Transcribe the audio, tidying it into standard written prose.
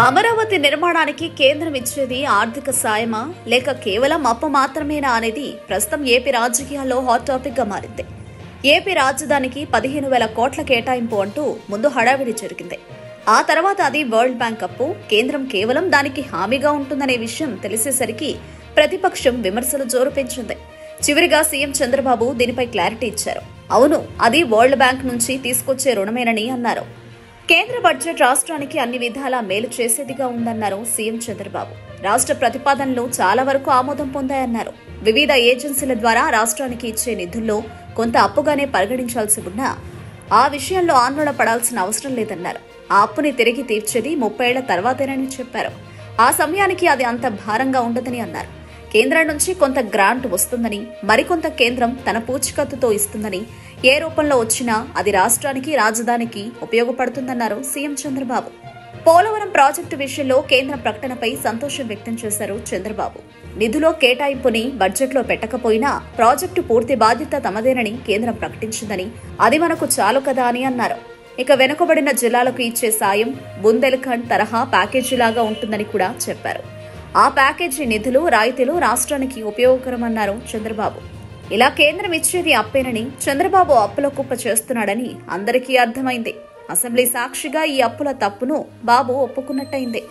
అమరావతి నిర్మాణానికి కేంద్రం ఇచ్చేది ఆర్థిక సాయమా లేక కేవలం అప్పు మాత్రమేనా అనేది ప్రస్తుతం ఏపీ రాజకీయాల్లో హాట్ టాపిక్ గా మారింది. ఏపీ రాజధానికి 15,000 కోట్ల కేటాయింపు అంటూ ముందు హడావిడి జరిగింది. ఆ తర్వాత అది వరల్డ్ బ్యాంక్ అప్పు, కేంద్రం కేవలం దానికి హామీగా ఉంటుందనే విషయం తెలిసేసరికి ప్రతిపక్షం విమర్శలు జోరు పెంచింది. చివరిగా సీఎం చంద్రబాబు దీనిపై క్లారిటీ ఇచ్చారు. అవును, అది వరల్డ్ బ్యాంక్ నుంచి తీసుకొచ్చే రుణమేనని అన్నారు. కేంద్ర బడ్జెట్ రాష్ట్రానికి అన్ని విధాలా మేలు చేసేదిగా ఉందన్నారు సీఎం చంద్రబాబు. రాష్ట్ర ప్రతిపాదనలు చాలా వరకు ఆమోదం పొందాయన్నారు. వివిధ ఏజెన్సీల ద్వారా రాష్ట్రానికి ఇచ్చే నిధుల్లో కొంత అప్పుగానే పరిగణించాల్సి ఉన్నా ఆ విషయంలో ఆందోళన పడాల్సిన అవసరం లేదన్నారు. ఆ అప్పుని తిరిగి తీర్చేది 30 ఏళ్ల తర్వాతేనని చెప్పారు. ఆ సమయానికి అది అంత భారంగా ఉండదని అన్నారు. కేంద్రం నుంచి కొంత గ్రాంట్ వస్తుందని, మరికొంత కేంద్రం తన పూచికత్తుతో ఇస్తుందని, ఏ రూపంలో వచ్చినా అది రాష్ట్రానికి, రాజధానికి ఉపయోగపడుతుందన్నారు సీఎం చంద్రబాబు. పోలవరం ప్రాజెక్టు విషయంలో కేంద్ర ప్రకటనపై సంతోషం వ్యక్తం చేశారు చంద్రబాబు. నిధులో కేటాయింపుని బడ్జెట్లో పెట్టకపోయినా ప్రాజెక్టు పూర్తి బాధ్యత తమదేనని కేంద్రం ప్రకటించిందని, అది మనకు చాలు కదా అని అన్నారు. ఇక వెనుకబడిన జిల్లాలకు ఇచ్చే సాయం బుందేల్ఖండ్ తరహా ప్యాకేజీలాగా ఉంటుందని కూడా చెప్పారు. ఆ ప్యాకేజీ నిధులు, రాయితీలు రాష్ట్రానికి ఉపయోగకరమన్నారు చంద్రబాబు. ఇలా కేంద్రం ఇచ్చేది అప్పేనని, చంద్రబాబు అప్పుల కుప్ప చేస్తున్నాడని అందరికీ అర్థమైంది. అసెంబ్లీ సాక్షిగా ఈ అప్పుల తప్పును బాబు ఒప్పుకున్నట్టయింది.